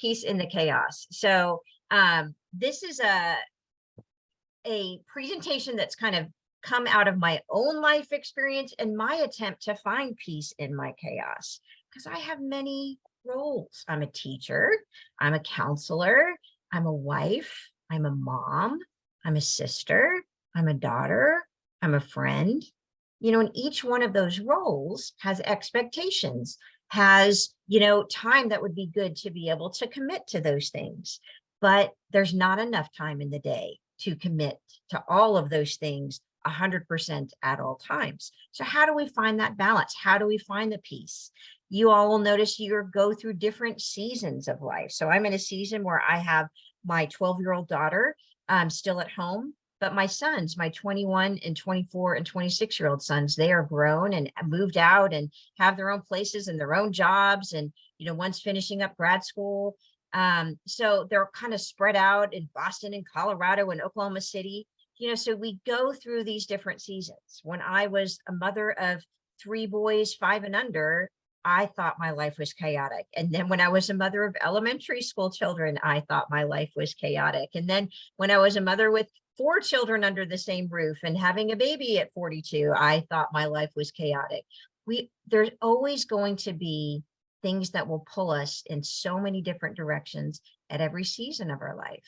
Peace in the chaos. So this is a presentation that's kind of come out of my own life experience and my attempt to find peace in my chaos, because I have many roles. I'm a teacher, I'm a counselor, I'm a wife, I'm a mom, I'm a sister, I'm a daughter, I'm a friend. And each one of those roles has expectations, has, time that would be good to be able to commit to those things. But there's not enough time in the day to commit to all of those things 100% at all times. So how do we find that balance? How do we find the peace? You all will notice you go through different seasons of life. So I'm in a season where I have my 12-year-old daughter still at home, but my sons, my 21 and 24 and 26-year-old sons, they are grown and moved out and have their own places and their own jobs. And, one's finishing up grad school. So they're kind of spread out in Boston and Colorado and Oklahoma City. So we go through these different seasons. When I was a mother of 3 boys, 5 and under, I thought my life was chaotic. And then when I was a mother of elementary school children, I thought my life was chaotic. And then when I was a mother with 4 children under the same roof and having a baby at 42, I thought my life was chaotic. There's always going to be things that will pull us in so many different directions at every season of our life.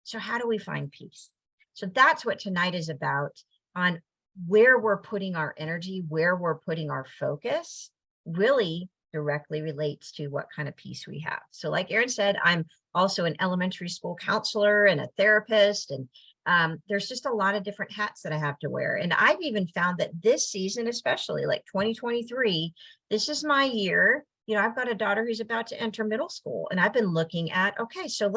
So how do we find peace? So that's what tonight is about, on where we're putting our energy, where we're putting our focus, really directly relates to what kind of peace we have. So like Erin said, I'm also an elementary school counselor and a therapist, and there's just a lot of different hats that I have to wear. And I've even found that this season, especially like 2023, this is my year. I've got a daughter who's about to enter middle school, and I've been looking at, okay, so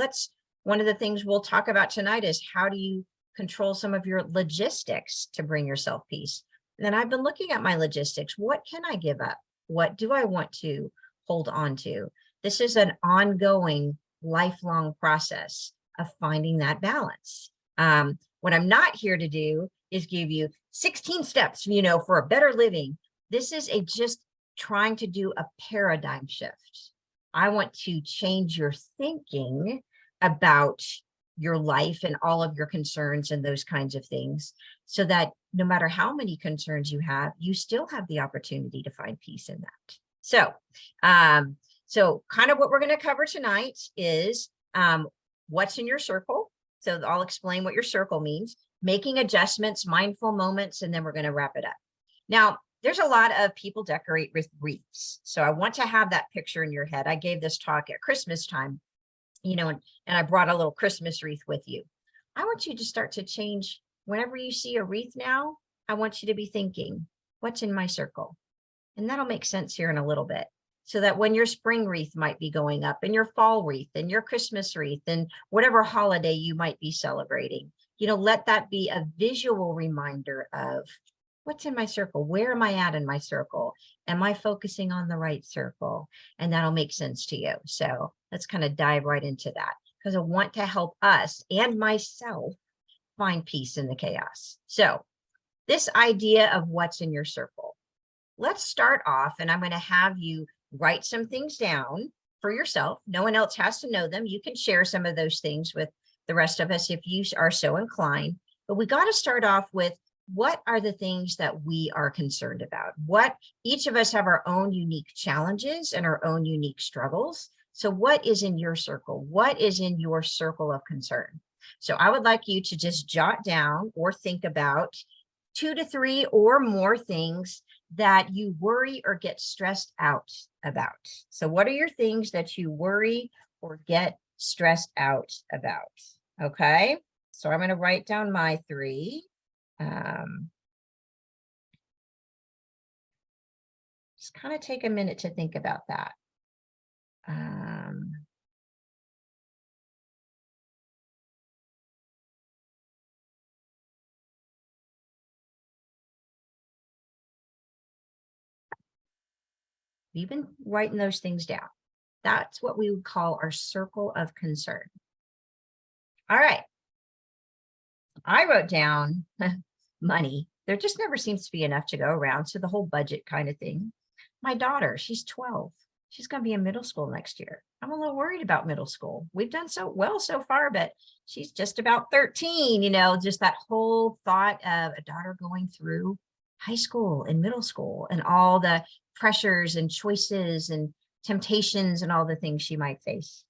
one of the things we'll talk about tonight is how do you control some of your logistics to bring yourself peace? And then I've been looking at my logistics. What can I give up? What do I want to hold on to? This is an ongoing, lifelong process of finding that balance. What I'm not here to do is give you 16 steps, for a better living. This is just trying to do a paradigm shift. I want to change your thinking about your life and all of your concerns and those kinds of things, so that no matter how many concerns you have, you still have the opportunity to find peace in that. So, so kind of what we're going to cover tonight is what's in your circle. So I'll explain what your circle means, making adjustments, mindful moments, and then we're going to wrap it up. Now, there's a lot of people decorate with wreaths. So I want to have that picture in your head. I gave this talk at Christmas time, and I brought a little Christmas wreath with you. I want you to start to change. Whenever you see a wreath now, I want you to be thinking, what's in my circle? And that'll make sense here in a little bit. So that when your spring wreath might be going up, and your fall wreath, and your Christmas wreath, and whatever holiday you might be celebrating, let that be a visual reminder of what's in my circle. Where am I at in my circle? Am I focusing on the right circle? And that'll make sense to you. So let's kind of dive right into that, because I want to help us and myself find peace in the chaos. So this idea of what's in your circle, let's start off, and I'm going to have you write some things down for yourself. No one else has to know them. You can share some of those things with the rest of us if you are so inclined. But we got to start off with, what are the things that we are concerned about? Each of us have our own unique challenges and our own unique struggles. So what is in your circle? What is in your circle of concern? So I would like you to just jot down or think about 2 to 3 or more things that you worry or get stressed out about. So what are your things that you worry or get stressed out about? Okay, so I'm going to write down my 3. Just kind of take a minute to think about that. You've been writing those things down. That's what we would call our circle of concern. All right. I wrote down money. There just never seems to be enough to go around. So the whole budget kind of thing. My daughter, she's 12. she's going to be in middle school next year. I'm a little worried about middle school. We've done so well so far, but she's just about 13, just that whole thought of a daughter going through high school and middle school and all the pressures and choices and temptations and all the things she might face.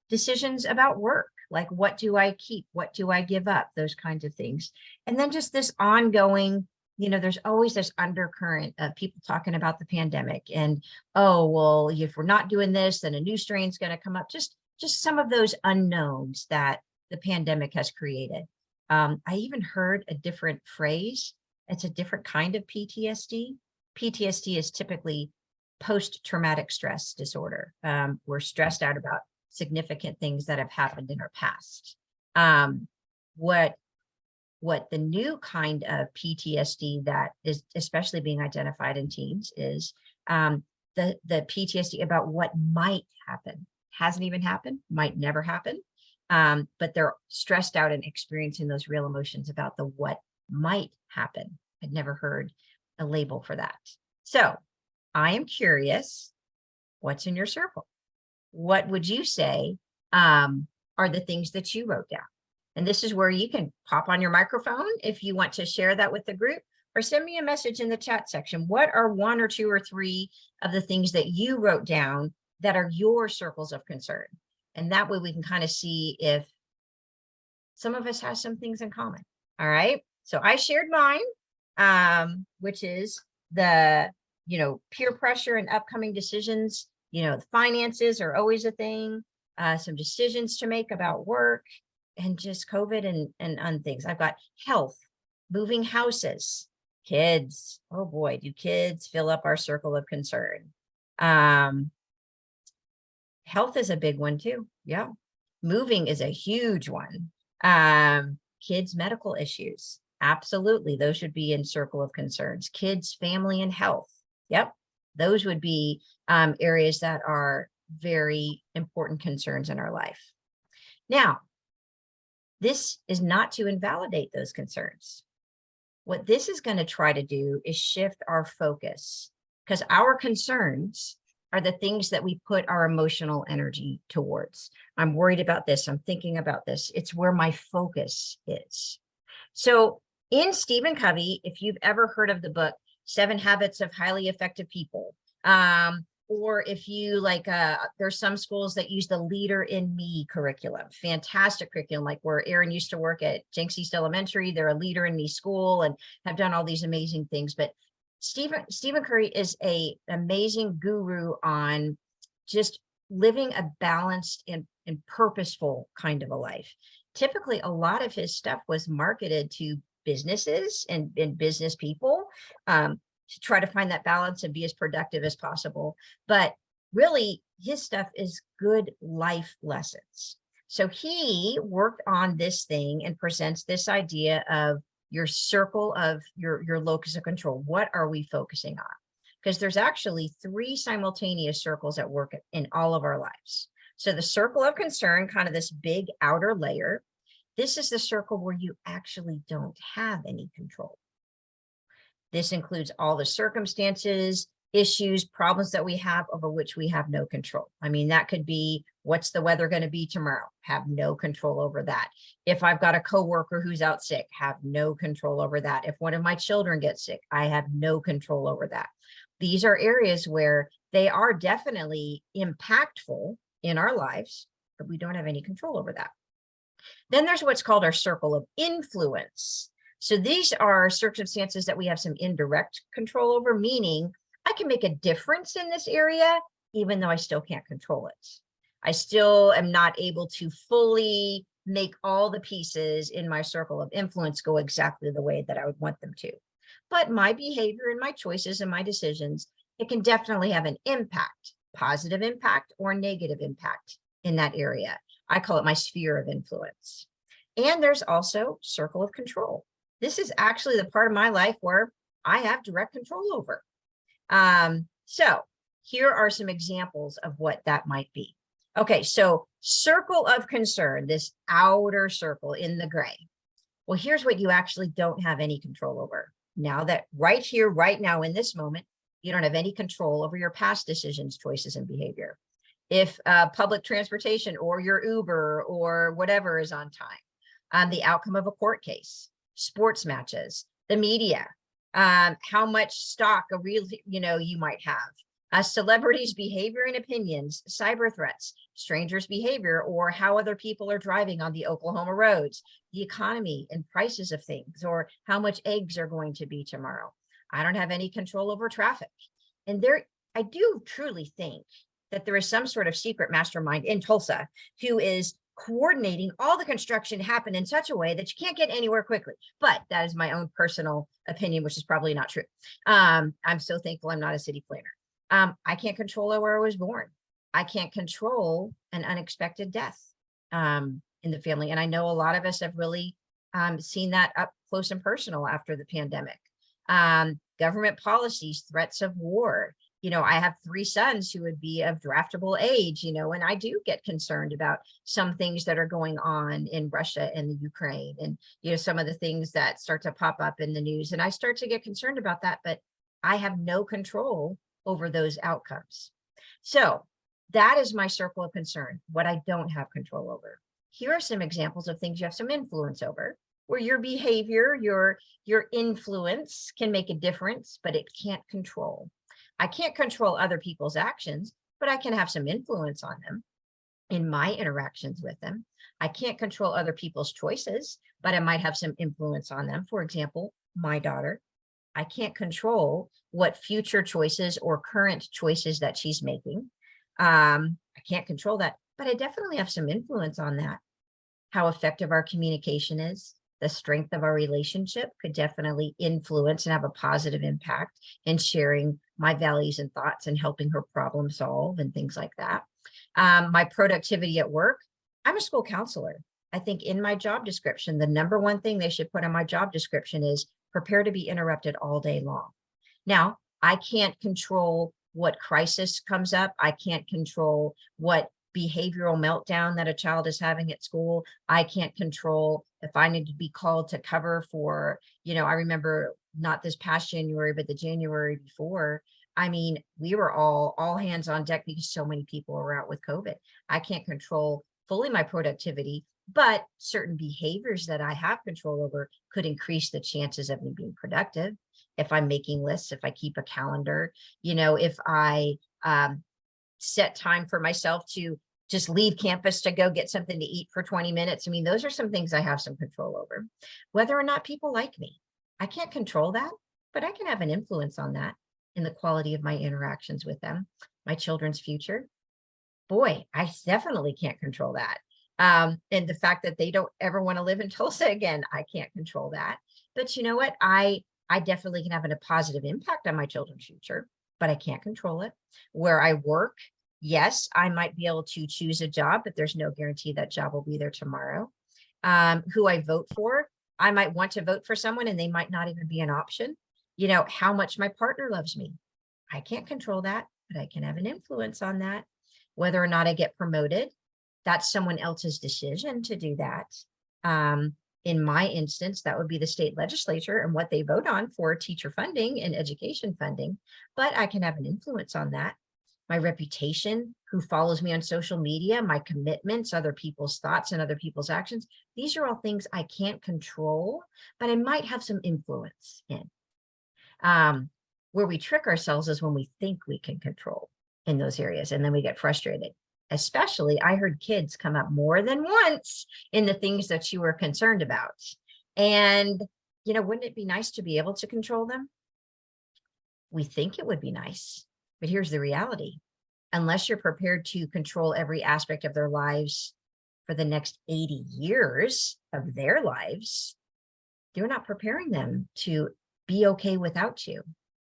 Decisions about work, like what do I keep? What do I give up? Those kinds of things. And then just this ongoing, there's always this undercurrent of people talking about the pandemic and, oh, well, if we're not doing this, then a new strain's going to come up. Just some of those unknowns that the pandemic has created. I even heard a different phrase. It's a different kind of PTSD. PTSD is typically post-traumatic stress disorder. We're stressed out about significant things that have happened in our past. What the new kind of PTSD that is especially being identified in teens is the PTSD about what might happen. Hasn't even happened, might never happen, but they're stressed out and experiencing those real emotions about the what might happen. I'd never heard a label for that. So I am curious, what's in your circle? What would you say are the things that you wrote down? And this is where you can pop on your microphone if you want to share that with the group, or send me a message in the chat section. What are 1 or 2 or 3 of the things that you wrote down that are your circles of concern? And that way we can kind of see if some of us have some things in common. All right. So I shared mine, which is the, peer pressure and upcoming decisions. The finances are always a thing, some decisions to make about work, and just COVID and things. I've got health, moving houses, kids. Oh boy, do kids fill up our circle of concern. Health is a big one too. Yeah. Moving is a huge one. Kids' medical issues. Absolutely. Those should be in circle of concerns. Kids, family, and health. Yep. Those would be areas that are very important concerns in our life. Now, this is not to invalidate those concerns. What this is going to try to do is shift our focus, because our concerns are the things that we put our emotional energy towards. I'm worried about this. I'm thinking about this. It's where my focus is. So in Stephen Covey, if you've ever heard of the book, 7 Habits of Highly Effective People, or if you there's some schools that use the Leader in Me curriculum, fantastic curriculum, like where Aaron used to work at Jenks East Elementary. They're a Leader in Me school and have done all these amazing things. But Stephen Covey is an amazing guru on just living a balanced and purposeful kind of a life. Typically, a lot of his stuff was marketed to businesses and business people, to try to find that balance and be as productive as possible. But really, his stuff is good life lessons. So he worked on this thing and presents this idea of your circle of your locus of control. What are we focusing on? Because there's actually 3 simultaneous circles at work in all of our lives. So the circle of concern, kind of this big outer layer, this is the circle where you actually don't have any control. This includes all the circumstances, issues, problems that we have over which we have no control. I mean, that could be, what's the weather going to be tomorrow? Have no control over that. If I've got a coworker who's out sick, have no control over that. If one of my children gets sick, I have no control over that. These are areas where they are definitely impactful in our lives, but we don't have any control over that. Then there's what's called our circle of influence. So these are circumstances that we have some indirect control over, meaning I can make a difference in this area, even though I still can't control it. I still am not able to fully make all the pieces in my circle of influence go exactly the way that I would want them to. But my behavior and my choices and my decisions, it can definitely have an impact, positive impact or negative impact in that area. I call it my sphere of influence. And there's also circle of control. This is actually the part of my life where I have direct control over. So here are some examples of what that might be. Okay, so circle of concern, this outer circle in the gray. Well, here's what you actually don't have any control over. Now that right here, right now in this moment, You don't have any control over your past decisions, choices, and behavior. If public transportation or your Uber or whatever is on time, the outcome of a court case, sports matches, the media, how much stock a real, you might have, celebrities' behavior and opinions, cyber threats, strangers' behavior, or how other people are driving on the Oklahoma roads, the economy and prices of things, or how much eggs are going to be tomorrow. I don't have any control over traffic. And I do truly think that there is some sort of secret mastermind in Tulsa who is coordinating all the construction to happen in such a way that you can't get anywhere quickly. But that is my own personal opinion, which is probably not true. I'm so thankful I'm not a city planner. I can't control where I was born. I can't control an unexpected death in the family. And I know a lot of us have really seen that up close and personal after the pandemic. Government policies, threats of war. I have 3 sons who would be of draftable age, and I do get concerned about some things that are going on in Russia and the Ukraine and, some of the things that start to pop up in the news. And I start to get concerned about that, but I have no control over those outcomes. So that is my circle of concern, what I don't have control over. Here are some examples of things you have some influence over, where your behavior, your influence can make a difference, but it can't control. I can't control other people's actions, but I can have some influence on them in my interactions with them. I can't control other people's choices, but I might have some influence on them. For example, my daughter, I can't control what future choices or current choices that she's making. I can't control that, but I definitely have some influence on that. How effective our communication is, the strength of our relationship could definitely influence and have a positive impact in sharing my values and thoughts and helping her problem solve and things like that. My productivity at work, I'm a school counselor. I think in my job description, the number one thing they should put on my job description is prepare to be interrupted all day long. Now, I can't control what crisis comes up. I can't control what behavioral meltdown that a child is having at school. I can't control if I need to be called to cover for, I remember not this past January, but the January before. I mean, we were all hands on deck because so many people were out with COVID. I can't control fully my productivity, but certain behaviors that I have control over could increase the chances of me being productive. If I'm making lists, if I keep a calendar, if I set time for myself to just leave campus to go get something to eat for 20 minutes. I mean, those are some things I have some control over. Whether or not people like me, I can't control that, but I can have an influence on that in the quality of my interactions with them. My children's future, boy, I definitely can't control that. And the fact that they don't ever want to live in Tulsa again, I can't control that. But you know what? I definitely can have a positive impact on my children's future, but I can't control it. Where I work, yes, I might be able to choose a job, but there's no guarantee that job will be there tomorrow. Who I vote for, I might want to vote for someone and they might not even be an option. How much my partner loves me, I can't control that, but I can have an influence on that. Whether or not I get promoted, that's someone else's decision to do that. In my instance, that would be the state legislature and what they vote on for teacher funding and education funding, but I can have an influence on that. My reputation, who follows me on social media, my commitments, other people's thoughts and other people's actions. These are all things I can't control, but I might have some influence in. Where we trick ourselves is when we think we can control in those areas, and then we get frustrated. Especially, I heard kids come up more than once in the things that you were concerned about. And, wouldn't it be nice to be able to control them? We think it would be nice, but here's the reality. Unless you're prepared to control every aspect of their lives for the next 80 years of their lives, you're not preparing them to be okay without you.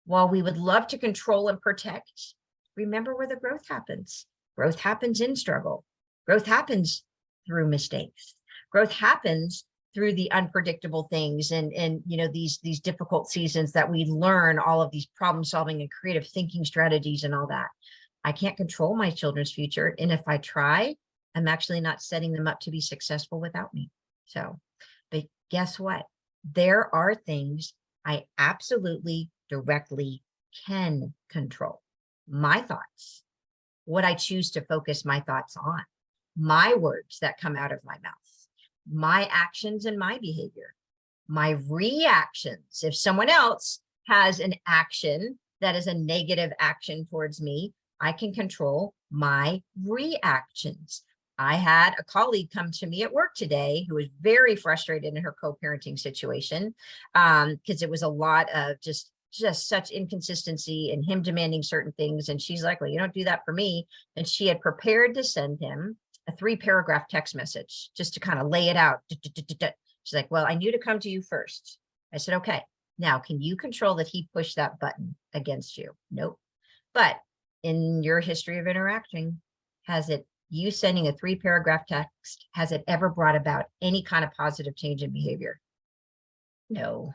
While we would love to control and protect, remember where the growth happens. Growth happens in struggle. Growth happens through mistakes. Growth happens through the unpredictable things and these difficult seasons that we learn all of these problem solving and creative thinking strategies and all that. I can't control my children's future. And if I try, I'm actually not setting them up to be successful without me. So, but guess what? There are things I absolutely directly can control my thoughts, what I choose to focus my thoughts on, my words that come out of my mouth, my actions and my behavior, my reactions. If someone else has an action that is a negative action towards me, I can control my reactions. I had a colleague come to me at work today who was very frustrated in her co-parenting situation because it was a lot of just such inconsistency and him demanding certain things. And she's like, well, you don't do that for me. And she had prepared to send him a 3-paragraph text message just to kind of lay it out. She's like, well, I knew to come to you first. I said, okay, now can you control that he pushed that button against you? Nope. But in your history of interacting, has it, you sending a 3-paragraph text, has it ever brought about any kind of positive change in behavior? No.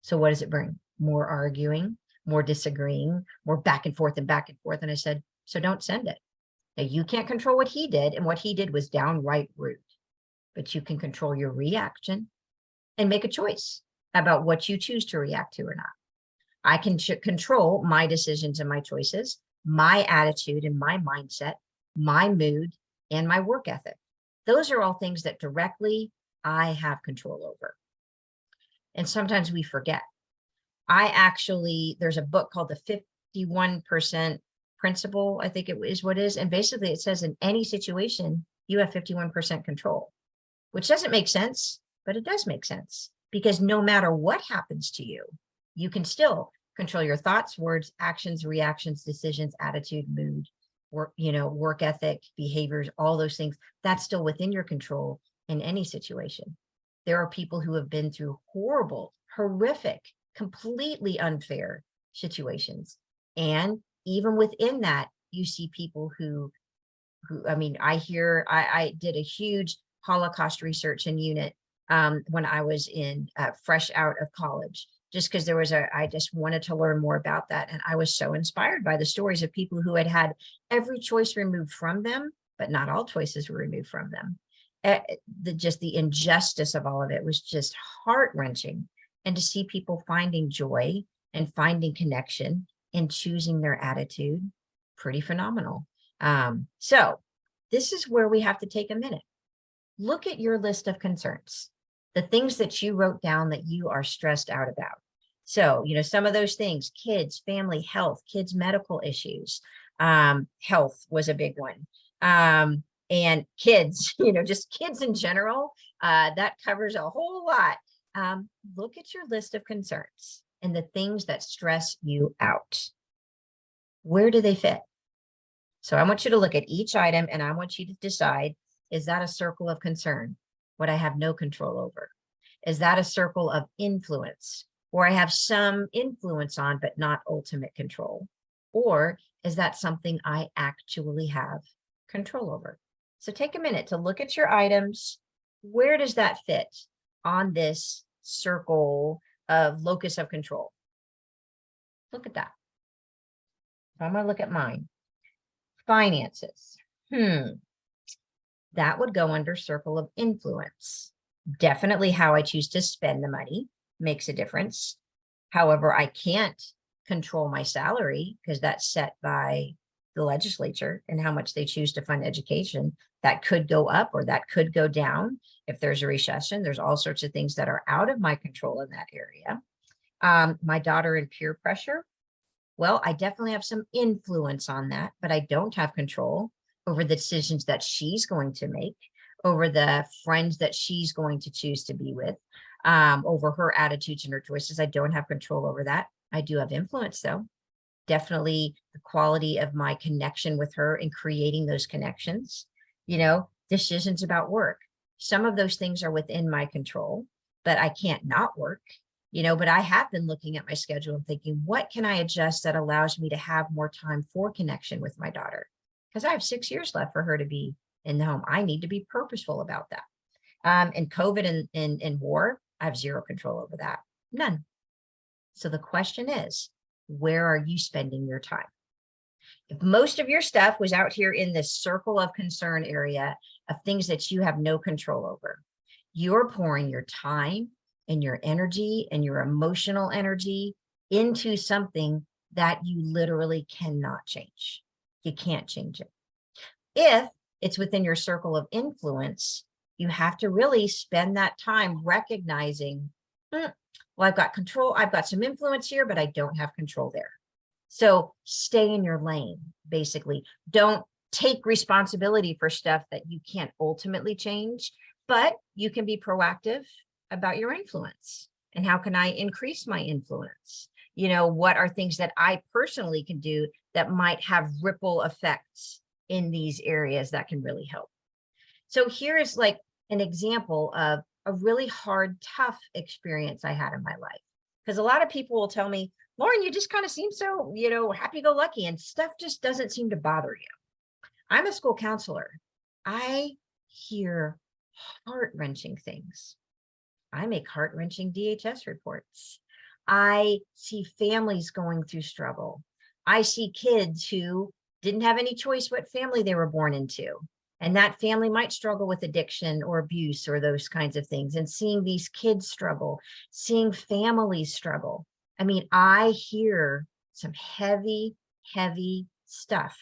So what does it bring? More arguing, more disagreeing, more back and forth and back and forth. And I said, so don't send it. Now you can't control what he did. And what he did was downright rude, but you can control your reaction and make a choice about what you choose to react to or not. I can control my decisions and my choices, my attitude and my mindset, my mood, and my work ethic. Those are all things that directly I have control over. And sometimes we forget. There's a book called the 51% Principle, I think it is what it is. And basically it says in any situation, you have 51% control, which doesn't make sense, but it does make sense because no matter what happens to you, you can still control your thoughts, words, actions, reactions, decisions, attitude, mood, work ethic, behaviors, all those things. That's still within your control in any situation. There are people who have been through horrible, horrific, completely unfair situations. And even within that, you see people who I mean, I did a huge Holocaust research and unit when I was fresh out of college, just because I just wanted to learn more about that. And I was so inspired by the stories of people who had had every choice removed from them, but not all choices were removed from them. The injustice of all of it was just heart-wrenching. And to see people finding joy and finding connection and choosing their attitude, pretty phenomenal. So this is where we have to take a minute. Look at your list of concerns, the things that you wrote down that you are stressed out about. So, some of those things, kids, family, health, kids, medical issues, health was a big one. And kids, just kids in general, that covers a whole lot. Look at your list of concerns and the things that stress you out. Where do they fit? So I want you to look at each item and I want you to decide, is that a circle of concern, what I have no control over? Is that a circle of influence, or I have some influence on, but not ultimate control? Or is that something I actually have control over? So take a minute to look at your items. Where does that fit on this circle of locus of control? Look at that. So I'm going to look at mine. Finances. That would go under circle of influence. Definitely how I choose to spend the money makes a difference. However, I can't control my salary because that's set by the legislature and how much they choose to fund education. That could go up or that could go down. If there's a recession, there's all sorts of things that are out of my control in that area. My daughter and peer pressure. Well, I definitely have some influence on that, but I don't have control over the decisions that she's going to make, over the friends that she's going to choose to be with, over her attitudes and her choices. I don't have control over that. I do have influence though. Definitely the quality of my connection with her and creating those connections, decisions about work. Some of those things are within my control, but I can't not work, but I have been looking at my schedule and thinking, what can I adjust that allows me to have more time for connection with my daughter? Because I have 6 years left for her to be in the home. I need to be purposeful about that. And COVID and war, I have zero control over that. None. So the question is, where are you spending your time? If most of your stuff was out here in this circle of concern area of things that you have no control over, you're pouring your time and your energy and your emotional energy into something that you literally cannot change. You can't change it. If it's within your circle of influence, you have to really spend that time recognizing, well, I've got control, I've got some influence here, but I don't have control there. So stay in your lane, basically. Don't take responsibility for stuff that you can't ultimately change, but you can be proactive about your influence. And how can I increase my influence? You know, what are things that I personally can do that might have ripple effects in these areas that can really help? So here is like an example of a really hard, tough experience I had in my life. Because a lot of people will tell me, Lauren, you just kind of seem so, you know, happy-go-lucky, and stuff just doesn't seem to bother you. I'm a school counselor. I hear heart-wrenching things. I make heart-wrenching DHS reports. I see families going through struggle. I see kids who didn't have any choice what family they were born into. And that family might struggle with addiction or abuse or those kinds of things. And seeing these kids struggle, seeing families struggle. I mean, I hear some heavy, heavy stuff.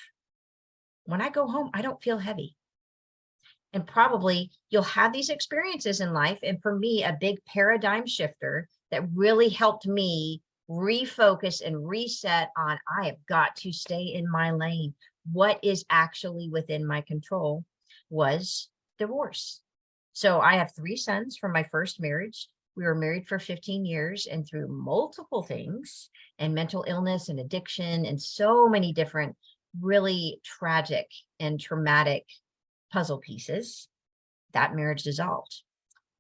When I go home, I don't feel heavy. And probably you'll have these experiences in life. And for me, a big paradigm shifter that really helped me refocus and reset on, I have got to stay in my lane. What is actually within my control was divorce. So I have 3 sons from my first marriage. We were married for 15 years, and through multiple things and mental illness and addiction and so many different really tragic and traumatic puzzle pieces, that marriage dissolved.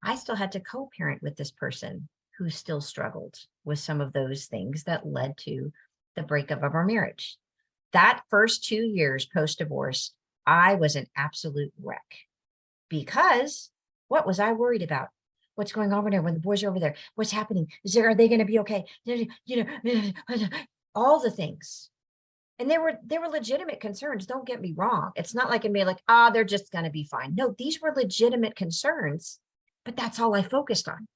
I still had to co-parent with this person who still struggled with some of those things that led to the breakup of our marriage. That first 2 years post-divorce, I was an absolute wreck, because what was I worried about? What's going on over there when the boys are over there? What's happening? Are they going to be okay? You know, all the things. And they were legitimate concerns. Don't get me wrong. It's not like, they're just going to be fine. No, these were legitimate concerns, but that's all I focused on.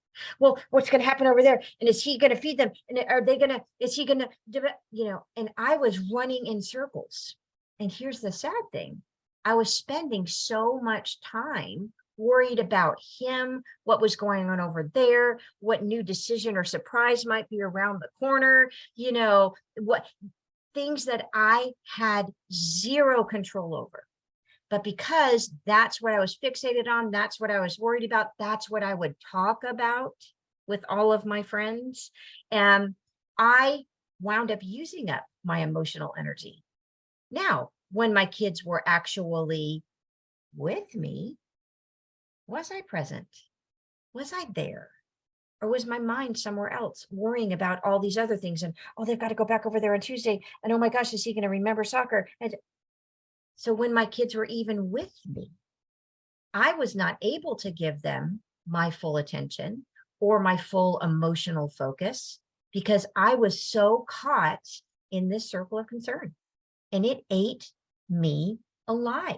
Well, what's going to happen over there? And is he going to feed them? And is he going to, and I was running in circles. And here's the sad thing. I was spending so much time worried about him, what was going on over there, what new decision or surprise might be around the corner, what things that I had zero control over. But because that's what I was fixated on, that's what I was worried about, that's what I would talk about with all of my friends. And I wound up using up my emotional energy. Now, when my kids were actually with me, was I present? Was I there? Or was my mind somewhere else worrying about all these other things? And, they've got to go back over there on Tuesday. And oh my gosh, is he going to remember soccer? And so when my kids were even with me, I was not able to give them my full attention or my full emotional focus, because I was so caught in this circle of concern, and it ate me alive.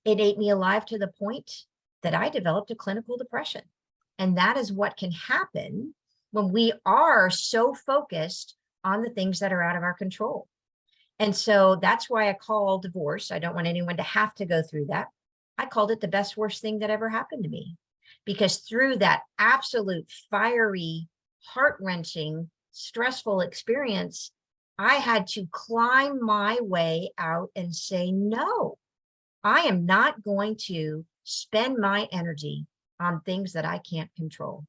It ate me alive to the point that I developed a clinical depression. And that is what can happen when we are so focused on the things that are out of our control. And so that's why I call divorce. I don't want anyone to have to go through that. I called it the best, worst thing that ever happened to me, because through that absolute fiery, heart-wrenching, stressful experience, I had to climb my way out and say, no, I am not going to spend my energy on things that I can't control,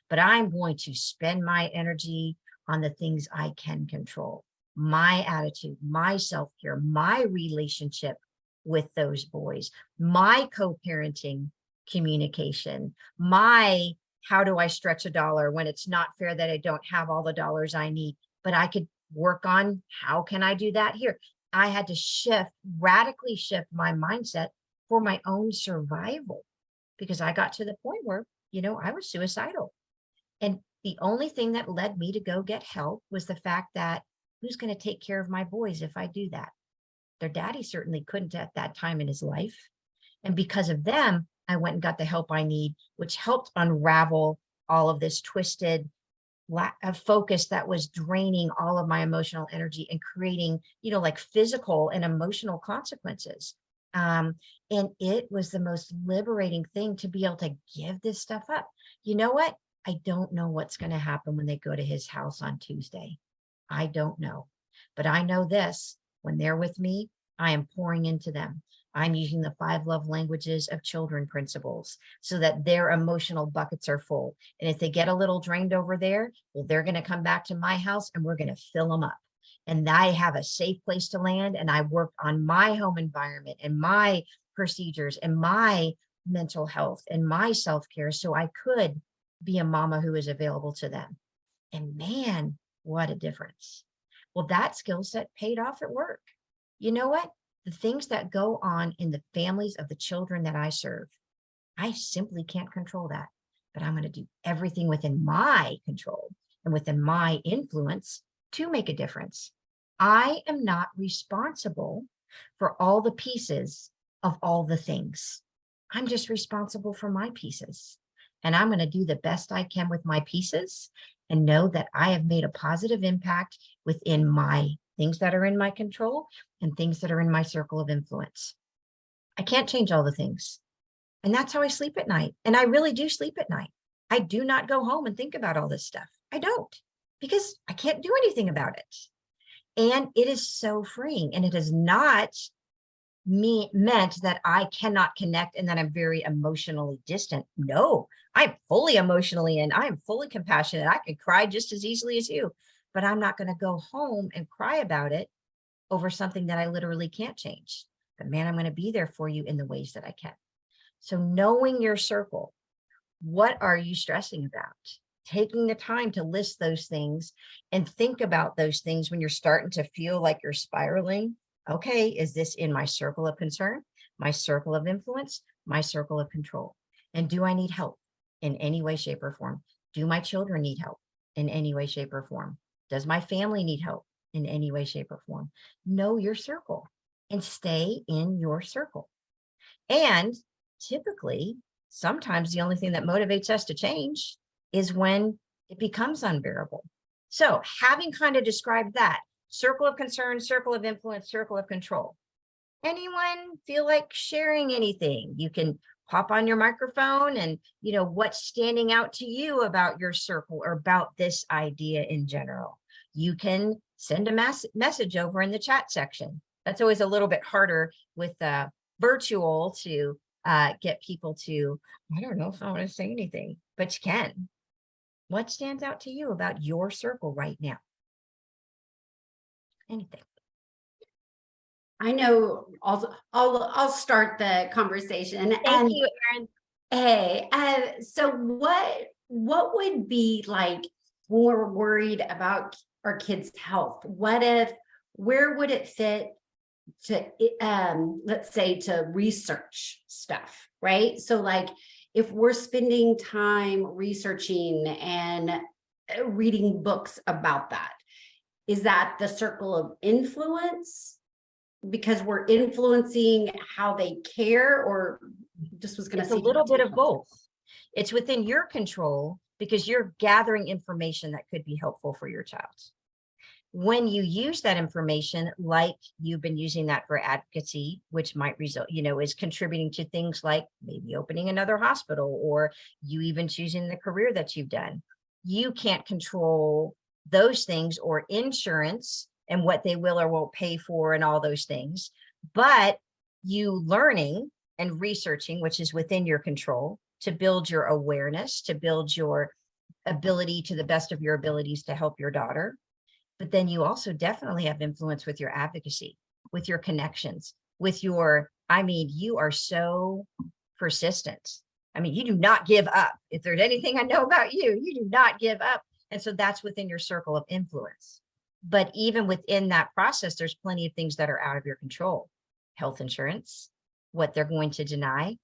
but I'm going to spend my energy on the things I can control. My attitude, my self-care, my relationship with those boys, my co-parenting communication, my how do I stretch a dollar when it's not fair that I don't have all the dollars I need, but I could work on how can I do that here. I had to radically shift my mindset for my own survival, because I got to the point where, I was suicidal. And the only thing that led me to go get help was the fact that who's going to take care of my boys if I do that? Their daddy certainly couldn't at that time in his life. And because of them, I went and got the help I need, which helped unravel all of this twisted lack of focus that was draining all of my emotional energy and creating, like physical and emotional consequences. And it was the most liberating thing to be able to give this stuff up. You know what? I don't know what's going to happen when they go to his house on Tuesday. I don't know. But I know this, when they're with me, I am pouring into them. I'm using the 5 love languages of children principles so that their emotional buckets are full. And if they get a little drained over there, well, they're going to come back to my house and we're going to fill them up. And I have a safe place to land. And I worked on my home environment and my procedures and my mental health and my self-care so I could be a mama who is available to them. And man, what a difference. Well, that skill set paid off at work. You know what? The things that go on in the families of the children that I serve, I simply can't control that. But I'm going to do everything within my control and within my influence to make a difference. I am not responsible for all the pieces of all the things. I'm just responsible for my pieces. And I'm going to do the best I can with my pieces and know that I have made a positive impact within my things that are in my control and things that are in my circle of influence. I can't change all the things. And that's how I sleep at night. And I really do sleep at night. I do not go home and think about all this stuff. I don't, because I can't do anything about it. And it is so freeing. And it is not meant that I cannot connect and that I'm very emotionally distant. No, I'm fully emotionally and I'm fully compassionate. I can cry just as easily as you, but I'm not going to go home and cry about it over something that I literally can't change. But man, I'm going to be there for you in the ways that I can. So knowing your circle, what are you stressing about? Taking the time to list those things and think about those things when you're starting to feel like you're spiraling. Okay, is this in my circle of concern, my circle of influence, my circle of control? And do I need help in any way, shape, or form? Do my children need help in any way, shape, or form? Does my family need help in any way, shape, or form? Know your circle and stay in your circle. And typically, sometimes the only thing that motivates us to change is when it becomes unbearable. So having kind of described that, circle of concern, circle of influence, circle of control. Anyone feel like sharing anything? You can pop on your microphone and, what's standing out to you about your circle or about this idea in general. You can send a message over in the chat section. That's always a little bit harder with virtual to get people to, I don't know if I want to say anything, but you can. What stands out to you about your circle right now? Anything? I know. I'll start the conversation. Thank you, Erin. Hey, so what would be like when we're worried about our kids' health? Where would it fit to, let's say, to research stuff, right? So like if we're spending time researching and reading books about that, is that the circle of influence? Because we're influencing how they care, or just was going to It's a little bit of both. It's within your control because you're gathering information that could be helpful for your child. When you use that information, like you've been using that for advocacy, which might result, is contributing to things like maybe opening another hospital or you even choosing the career that you've done. You can't control those things or insurance and what they will or won't pay for and all those things, but you learning and researching, which is within your control, to build your awareness, to build your ability to the best of your abilities to help your daughter. But then you also definitely have influence with your advocacy, with your connections, with your, you are so persistent. You do not give up. If there's anything I know about you, you do not give up. And so that's within your circle of influence. But even within that process, there's plenty of things that are out of your control. Health insurance, what they're going to deny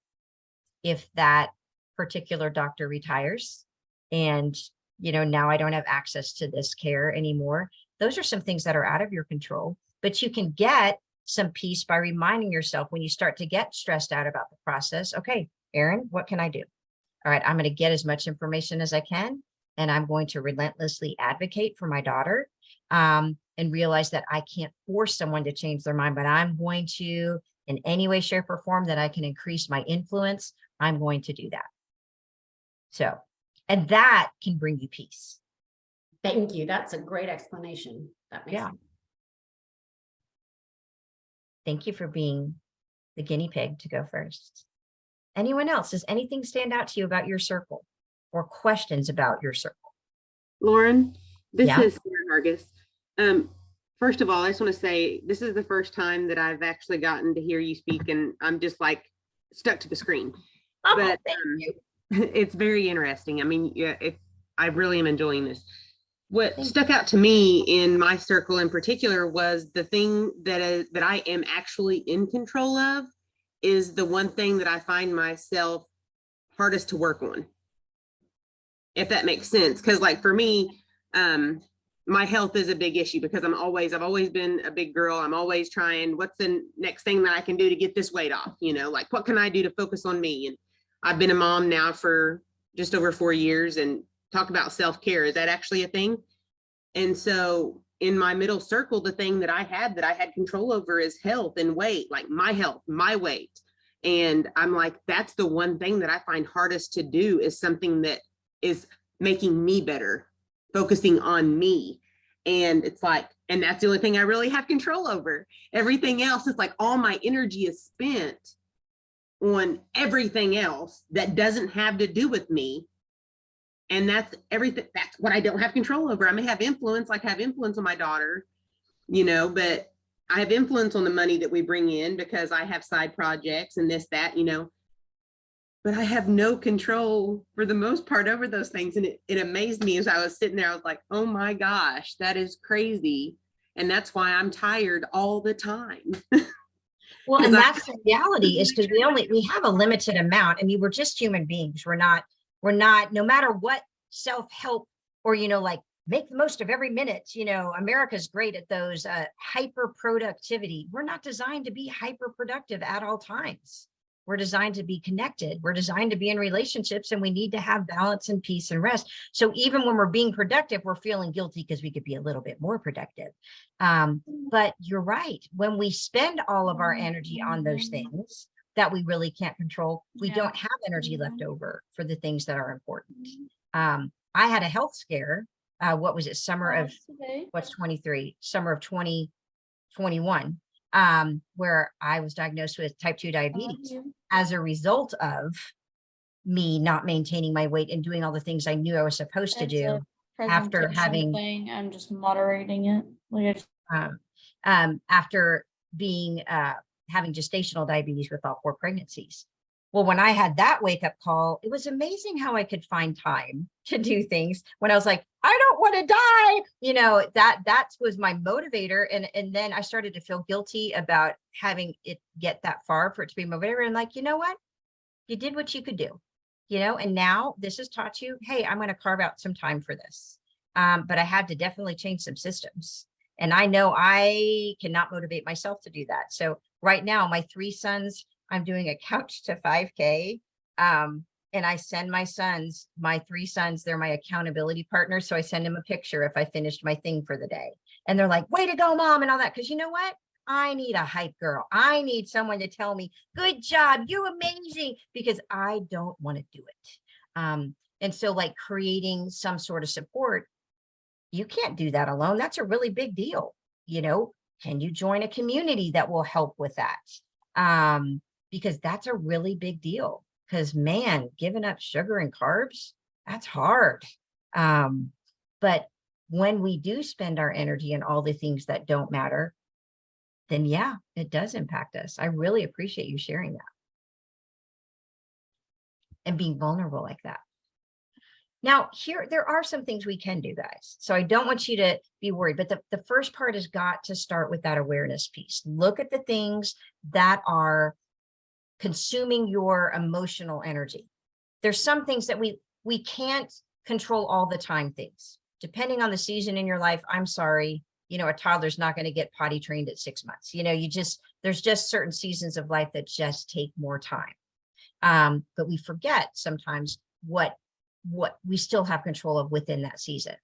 if that particular doctor retires and, now I don't have access to this care anymore. Those are some things that are out of your control, but you can get some peace by reminding yourself when you start to get stressed out about the process. Okay, Erin, what can I do? All right, I'm going to get as much information as I can. and I'm going to relentlessly advocate for my daughter, and realize that I can't force someone to change their mind, but I'm going to, in any way, shape, or form that I can increase my influence, I'm going to do that. So, and that can bring you peace. Thank you. That's a great explanation. That makes Yeah. Thank you for being the guinea pig to go first. Anyone else? Does anything stand out to you about your circle or questions about your circle? Lauren, this Yeah. is Sarah Hargis. First of all, I just want to say this is the first time that I've actually gotten to hear you speak, and I'm just like stuck to the screen. Oh, But thank you. it's very interesting. I mean, yeah, I really am enjoying this. What stuck out to me in my circle in particular was the thing that I am actually in control of is the one thing that I find myself hardest to work on, if that makes sense. Because like for me, my health is a big issue because I've always been a big girl. I'm always trying, what's the next thing that I can do to get this weight off? You know, like what can I do to focus on me? And I've been a mom now for just over 4 years, and talk about self-care. Is that actually a thing? And so in my middle circle, the thing that I had control over is health and weight, like my health, my weight. And I'm like, that's the one thing that I find hardest to do, is something that is making me better, focusing on me. And it's like, and that's the only thing I really have control over. Everything else is like all my energy is spent on everything else that doesn't have to do with me. And that's everything. That's what I don't have control over. I may have influence, like have influence on my daughter, you know, but I have influence on the money that we bring in because I have side projects and this, that, you know, but I have no control for the most part over those things. And it amazed me as I was sitting there. I was like, oh my gosh, that is crazy. And that's why I'm tired all the time. Well, and that's the reality, is because we have a limited amount. I mean, we're just human beings. We're not, no matter what self-help or, you know, like make the most of every minute, you know, America's great at those hyper productivity. We're not designed to be hyper productive at all times. We're designed to be connected. We're designed to be in relationships, and we need to have balance and peace and rest. So even when we're being productive, we're feeling guilty because we could be a little bit more productive. But you're right. When we spend all of our energy on those things that we really can't control, we don't have energy left over for the things that are important. I had a health scare. What was it? Summer of 23, summer of 2021. Where I was diagnosed with type 2 diabetes as a result of me not maintaining my weight and doing all the things I knew I was supposed to do after having I'm just moderating it. Like after being having gestational diabetes with all 4 pregnancies. Well, when I had that wake up call, it was amazing how I could find time to do things when I was like, I don't want to die. You know, that was my motivator. And then I started to feel guilty about having it get that far for it to be motivator. And like, you know what? You did what you could do, you know, and now this has taught you, hey, I'm going to carve out some time for this. But I had to definitely change some systems. And I know I cannot motivate myself to do that. So right now, my 3 sons, I'm doing a couch to 5K. And I send my 3 sons, they're my accountability partners. So I send them a picture if I finished my thing for the day. And they're like, way to go, mom, and all that. Because you know what? I need a hype girl. I need someone to tell me, good job, you're amazing, because I don't want to do it. And so like creating some sort of support, you can't do that alone. That's a really big deal. You know, can you join a community that will help with that? Because that's a really big deal. Because man, giving up sugar and carbs, that's hard. But when we do spend our energy on all the things that don't matter, then yeah, it does impact us. I really appreciate you sharing that and being vulnerable like that. Now, there are some things we can do, guys. So I don't want you to be worried, but the first part has got to start with that awareness piece. Look at the things that are consuming your emotional energy. There's some things that we can't control all the time things. Depending on the season in your life, I'm sorry, you know, a toddler's not going to get potty trained at 6 months. You know, there's just certain seasons of life that just take more time. But we forget sometimes what what we still have control of within that season.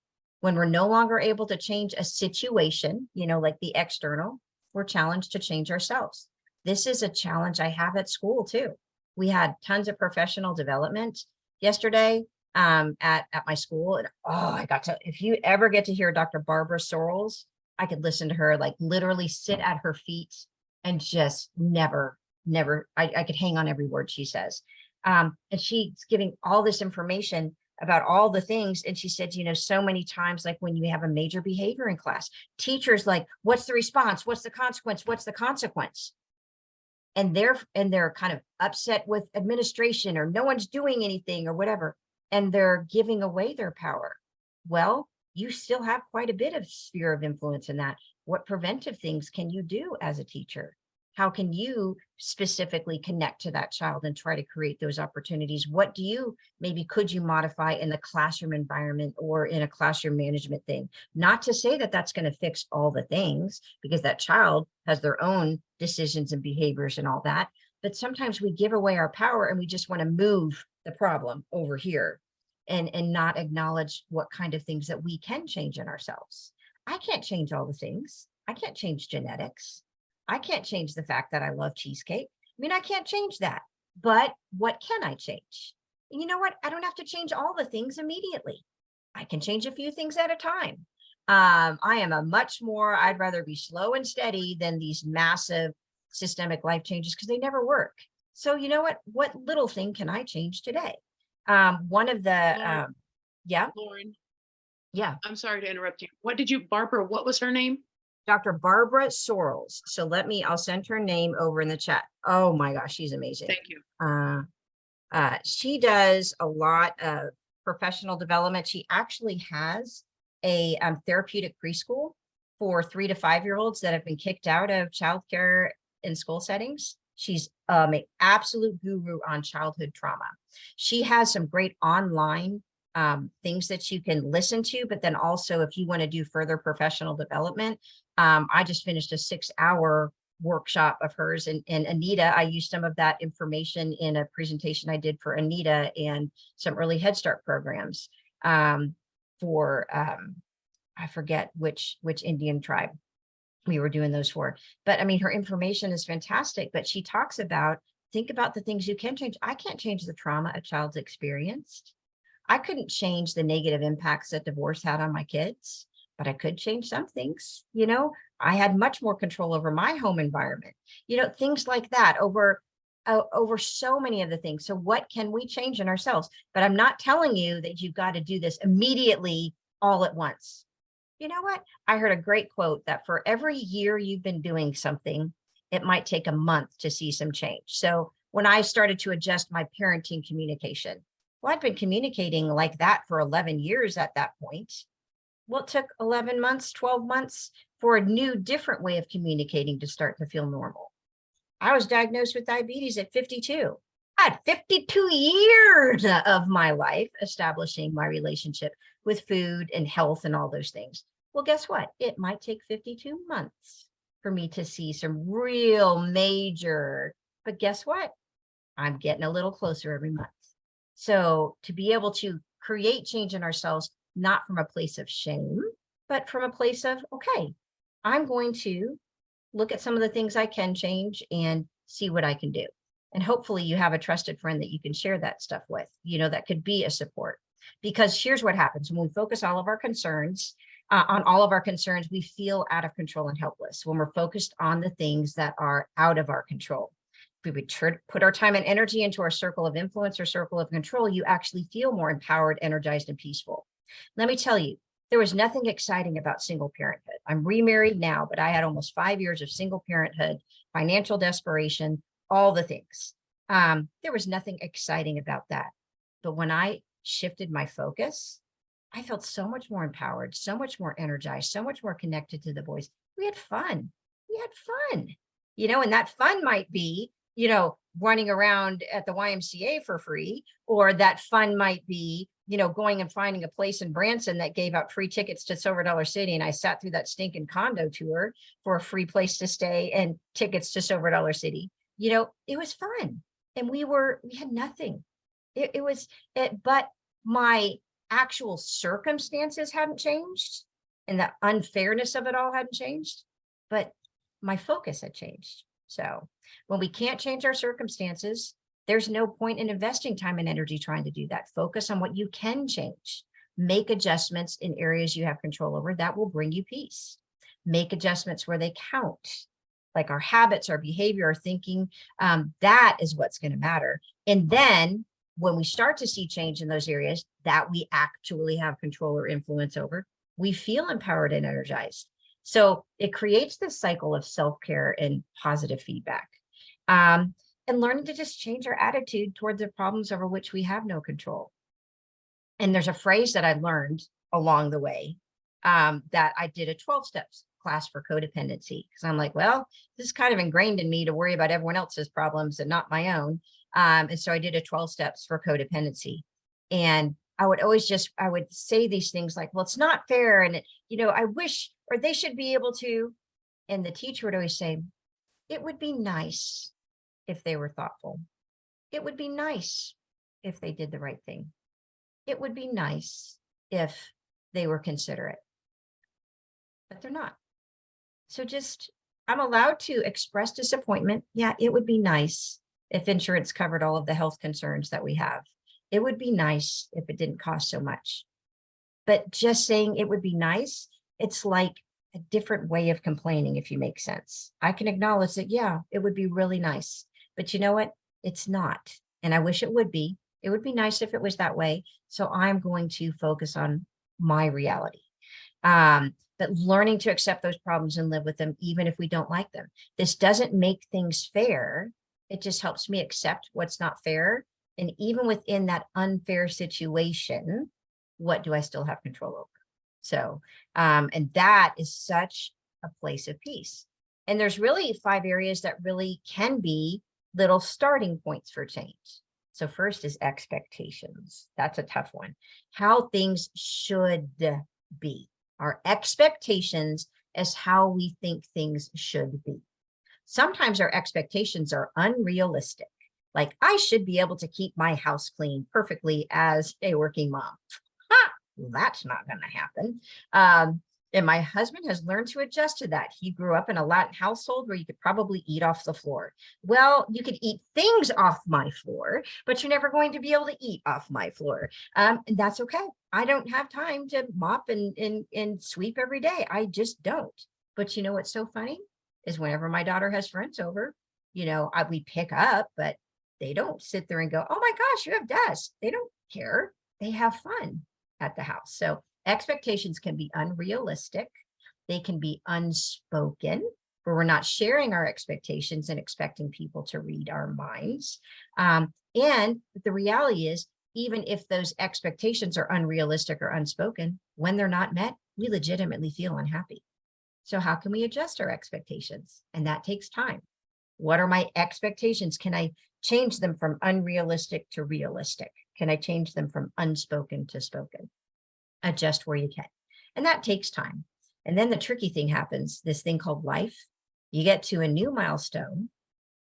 When we're no longer able to change a situation, like the external, we're challenged to change ourselves. This is a challenge I have at school too. We had tons of professional development yesterday at my school. And I got to, if you ever get to hear Dr. Barbara Sorrells, I could listen to her, like literally sit at her feet and just never, I could hang on every word she says. And she's giving all this information about all the things. And she said, so many times, like when you have a major behavior in class, teachers like, what's the response? What's the consequence? What's the consequence? And they're kind of upset with administration, or no one's doing anything or whatever. And they're giving away their power. Well, you still have quite a bit of sphere of influence in that. What preventive things can you do as a teacher? How can you specifically connect to that child and try to create those opportunities? What could you modify in the classroom environment or in a classroom management thing? Not to say that that's going to fix all the things, because that child has their own decisions and behaviors and all that. But sometimes we give away our power and we just want to move the problem over here and not acknowledge what kind of things that we can change in ourselves. I can't change all the things. I can't change genetics. I can't change the fact that I love cheesecake. I mean, I can't change that, but what can I change? And you know what? I don't have to change all the things immediately. I can change a few things at a time. I am I'd rather be slow and steady than these massive systemic life changes, because they never work. So you know what little thing can I change today? One of the, Lauren. yeah, Lauren, yeah. I'm sorry to interrupt you. Barbara, what was her name? Dr. Barbara Sorrells. So I'll send her name over in the chat. Oh my gosh, she's amazing. Thank you. She does a lot of professional development. She actually has a therapeutic preschool for 3 to 5-year-olds that have been kicked out of childcare in school settings. She's an absolute guru on childhood trauma. She has some great online things that you can listen to, but then also if you want to do further professional development, I just finished a 6-hour workshop of hers and Anita. I used some of that information in a presentation I did for Anita and some early Head Start programs for I forget which Indian tribe we were doing those for. But I mean, her information is fantastic, but she talks about, think about the things you can change. I can't change the trauma a child's experienced. I couldn't change the negative impacts that divorce had on my kids, but I could change some things. I had much more control over my home environment, things like that over so many of the things. So what can we change in ourselves? But I'm not telling you that you've got to do this immediately all at once. You know what? I heard a great quote that for every year you've been doing something, it might take a month to see some change. So when I started to adjust my parenting communication, well, I'd been communicating like that for 11 years at that point. Well, it took 11 months, 12 months for a new, different way of communicating to start to feel normal. I was diagnosed with diabetes at 52. I had 52 years of my life establishing my relationship with food and health and all those things. Well, guess what? It might take 52 months for me to see some real major, but guess what? I'm getting a little closer every month. So to be able to create change in ourselves, not from a place of shame, but from a place of, okay, I'm going to look at some of the things I can change and see what I can do. And hopefully you have a trusted friend that you can share that stuff with, that could be a support. Because here's what happens when we focus all of our concerns on all of our concerns, we feel out of control and helpless when we're focused on the things that are out of our control. If we put our time and energy into our circle of influence or circle of control, you actually feel more empowered, energized, and peaceful. Let me tell you, there was nothing exciting about single parenthood. I'm remarried now, but I had almost 5 years of single parenthood, financial desperation, all the things. There was nothing exciting about that. But when I shifted my focus, I felt so much more empowered, so much more energized, so much more connected to the boys. We had fun. And that fun might be, running around at the YMCA for free, or that fun might be, going and finding a place in Branson that gave out free tickets to Silver Dollar City. And I sat through that stinking condo tour for a free place to stay and tickets to Silver Dollar City. It was fun. And we had nothing. But my actual circumstances hadn't changed and the unfairness of it all hadn't changed, but my focus had changed. So when we can't change our circumstances, there's no point in investing time and energy trying to do that. Focus on what you can change. Make adjustments in areas you have control over. That will bring you peace. Make adjustments where they count, like our habits, our behavior, our thinking. That is what's going to matter. And then when we start to see change in those areas that we actually have control or influence over, we feel empowered and energized. So it creates this cycle of self-care and positive feedback. And learning to just change our attitude toward the problems over which we have no control. And there's a phrase that I learned along the way, that I did a 12 steps class for codependency, because I'm like, well, this is kind of ingrained in me to worry about everyone else's problems and not my own. And so I did a 12 steps for codependency. And I would always I would say these things like, well, it's not fair. And, I wish, or they should be able to. And the teacher would always say, it would be nice if they were thoughtful. It would be nice if they did the right thing. It would be nice if they were considerate, but they're not. So I'm allowed to express disappointment. Yeah, it would be nice if insurance covered all of the health concerns that we have. It would be nice if it didn't cost so much. But just saying it would be nice, it's like a different way of complaining, if you make sense. I can acknowledge that, yeah, it would be really nice. But you know what? It's not. And I wish it would be. It would be nice if it was that way. So I'm going to focus on my reality. But learning to accept those problems and live with them, even if we don't like them. This doesn't make things fair. It just helps me accept what's not fair. And even within that unfair situation, what do I still have control over? So, and that is such a place of peace. And there's really 5 areas that really can be little starting points for change. So first is expectations. That's a tough one. How things should be. Our expectations is how we think things should be. Sometimes our expectations are unrealistic. Like, I should be able to keep my house clean perfectly as a working mom. That's not going to happen. And my husband has learned to adjust to that. He grew up in a Latin household where you could probably eat off the floor. Well, you could eat things off my floor, but you're never going to be able to eat off my floor. And that's okay. I don't have time to mop and sweep every day. I just don't. But you know what's so funny is whenever my daughter has friends over, we pick up, but they don't sit there and go, oh my gosh, you have dust. They don't care. They have fun at the house. So expectations can be unrealistic. They can be unspoken, where we're not sharing our expectations and expecting people to read our minds. And the reality is, even if those expectations are unrealistic or unspoken, when they're not met, we legitimately feel unhappy. So how can we adjust our expectations? And that takes time. What are my expectations? Can I change them from unrealistic to realistic? Can I change them from unspoken to spoken? Adjust where you can. And that takes time. And then the tricky thing happens, this thing called life. You get to a new milestone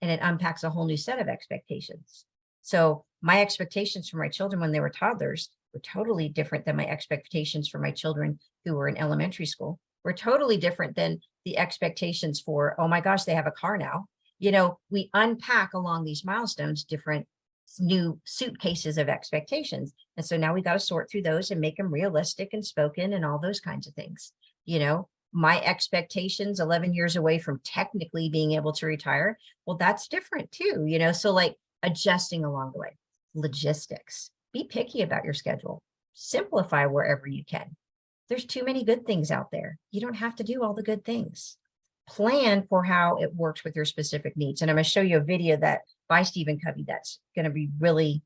and it unpacks a whole new set of expectations. So my expectations for my children when they were toddlers were totally different than my expectations for my children who were in elementary school. Were totally different than the expectations for, oh my gosh, they have a car now. We unpack along these milestones different new suitcases of expectations. And so now we got to sort through those and make them realistic and spoken and all those kinds of things. My expectations 11 years away from technically being able to retire, well, that's different too, so like adjusting along the way. Logistics. Be picky about your schedule. Simplify wherever you can. There's too many good things out there. You don't have to do all the good things. Plan for how it works with your specific needs. And I'm going to show you a video by Stephen Covey that's going to be really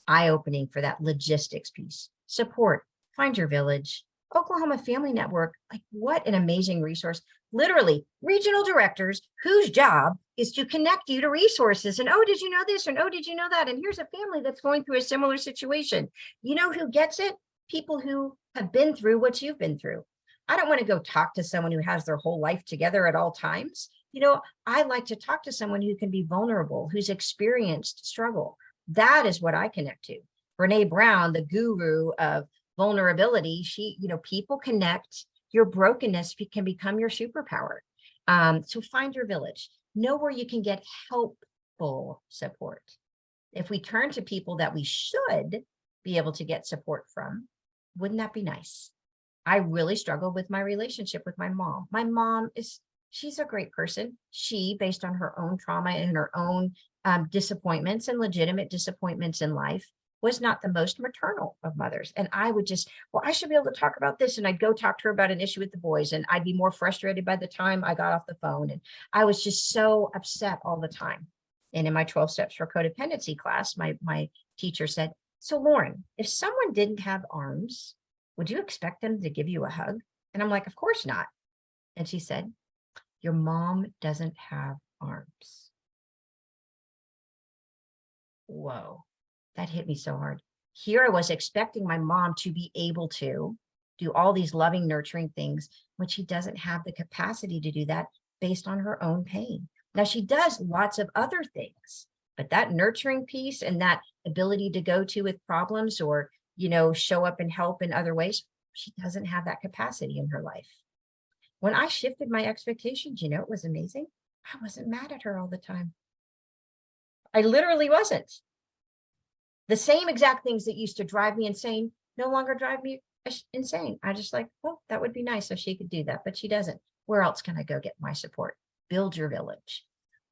eye-opening for that logistics piece. Support. Find your village. Oklahoma Family Network. Like, what an amazing resource. Literally, regional directors whose job is to connect you to resources. And, oh, did you know this? And, oh, did you know that? And here's a family that's going through a similar situation. You know who gets it? People who have been through what you've been through. I don't want to go talk to someone who has their whole life together at all times. I like to talk to someone who can be vulnerable, who's experienced struggle. That is what I connect to Brene Brown, the guru of vulnerability, she, people connect. Your brokenness can become your superpower. So find your village. Know where you can get helpful support. If we turn to people that we should be able to get support from, wouldn't that be nice? I really struggled with my relationship with my mom. My mom she's a great person. She, based on her own trauma and her own disappointments and legitimate disappointments in life, was not the most maternal of mothers. And I would I should be able to talk about this. And I'd go talk to her about an issue with the boys. And I'd be more frustrated by the time I got off the phone. And I was just so upset all the time. And in my 12 steps for codependency class, my teacher said, so Lauren, if someone didn't have arms, would you expect them to give you a hug? And I'm like, of course not. And she said, your mom doesn't have arms. Whoa, that hit me so hard. Here I was expecting my mom to be able to do all these loving, nurturing things when she doesn't have the capacity to do that based on her own pain. Now she does lots of other things, but that nurturing piece and that ability to go to with problems or, show up and help in other ways, she doesn't have that capacity in her life. When I shifted my expectations, it was amazing. I wasn't mad at her all the time. I literally wasn't. The same exact things that used to drive me insane no longer drive me insane. I just like, well, that would be nice if she could do that, but she doesn't. Where else can I go get my support? Build your village.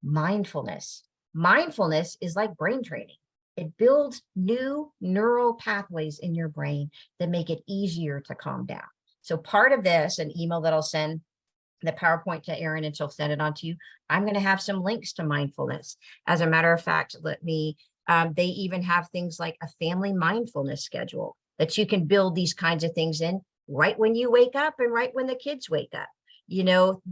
Mindfulness. Mindfulness is like brain training. It builds new neural pathways in your brain that make it easier to calm down. So part of this, an email that I'll send the PowerPoint to Erin and she'll send it on to you. I'm going to have some links to mindfulness. As a matter of fact, they even have things like a family mindfulness schedule that you can build these kinds of things in right when you wake up and right when the kids wake up.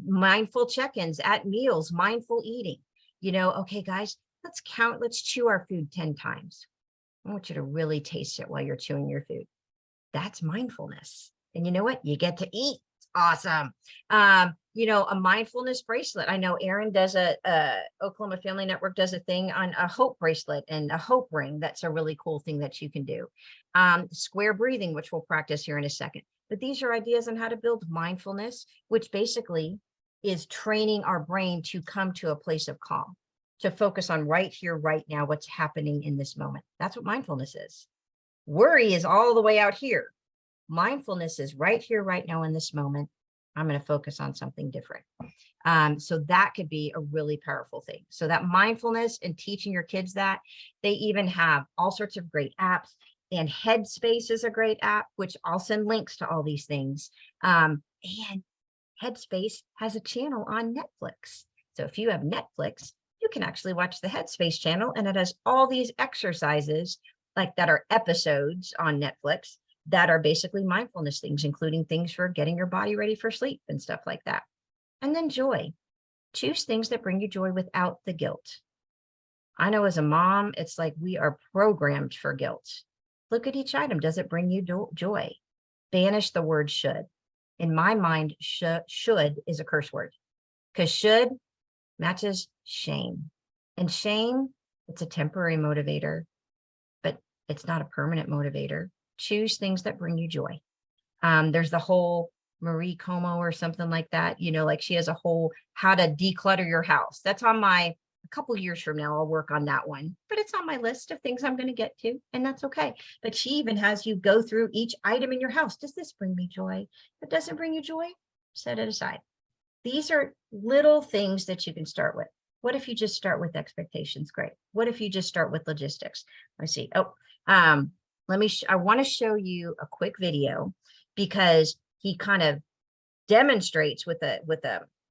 Mindful check-ins at meals, mindful eating. Okay, guys, let's chew our food 10 times. I want you to really taste it while you're chewing your food. That's mindfulness. And you know what? You get to eat. It's awesome. A mindfulness bracelet. I know Erin does Oklahoma Family Network does a thing on a hope bracelet and a hope ring. That's a really cool thing that you can do. Square breathing, which we'll practice here in a second. But these are ideas on how to build mindfulness, which basically is training our brain to come to a place of calm, to focus on right here, right now, what's happening in this moment. That's what mindfulness is. Worry is all the way out here. Mindfulness is right here, right now in this moment. I'm going to focus on something different. So that could be a really powerful thing. So that mindfulness and teaching your kids that, they even have all sorts of great apps, and Headspace is a great app, which I'll send links to all these things. And Headspace has a channel on Netflix. So if you have Netflix, you can actually watch the Headspace channel, and it has all these exercises like that are episodes on Netflix that are basically mindfulness things, including things for getting your body ready for sleep and stuff like that. And then joy. Choose things that bring you joy without the guilt. I know as a mom, it's like we are programmed for guilt. Look at each item. Does it bring you joy? Banish the word should. In my mind, should is a curse word, because should matches shame. And shame, it's a temporary motivator, but it's not a permanent motivator. Choose things that bring you joy. There's the whole Marie Como or something like that, like she has a whole how to declutter your house. That's on a couple years from now, I'll work on that one, but it's on my list of things I'm going to get to, and that's okay. But she even has you go through each item in your house. Does this bring me joy? If it doesn't bring you joy, set it aside. These are little things that you can start with. What if you just start with expectations? Great. What if you just start with logistics? Let me see. I want to show you a quick video, because he kind of demonstrates with a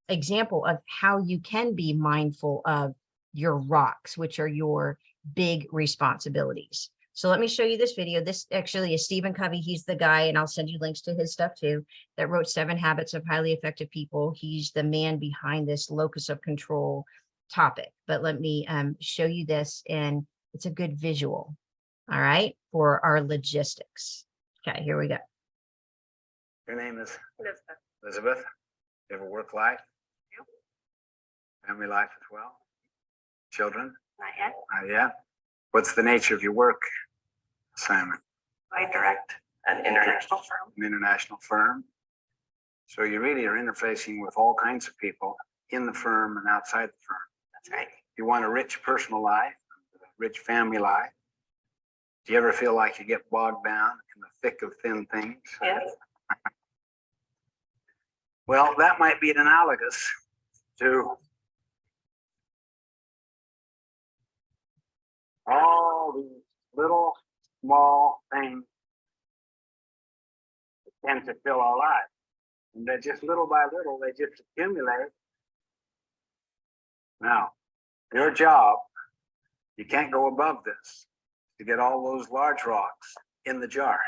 example of how you can be mindful of your rocks, which are your big responsibilities. So let me show you this video. This actually is Stephen Covey. He's the guy, and I'll send you links to his stuff too, that wrote 7 Habits of Highly Effective People. He's the man behind this locus of control topic. But let me show you this, and it's a good visual. All right, for our logistics. Okay, here we go. Your name is Elizabeth. You have a work life? Family life as well? Children? Not yet. Not yet. What's the nature of your work? assignment? I direct an international firm. An international firm. So you really are interfacing with all kinds of people in the firm and outside the firm. That's right. You want a rich personal life, a rich family life. Do you ever feel like you get bogged down in the thick of thin things? Yes. Well, that might be analogous to all these little, small things that tend to fill our lives. And they're just little by little, they just accumulate. Now, your job, you can't go above this to get all those large rocks in the jar.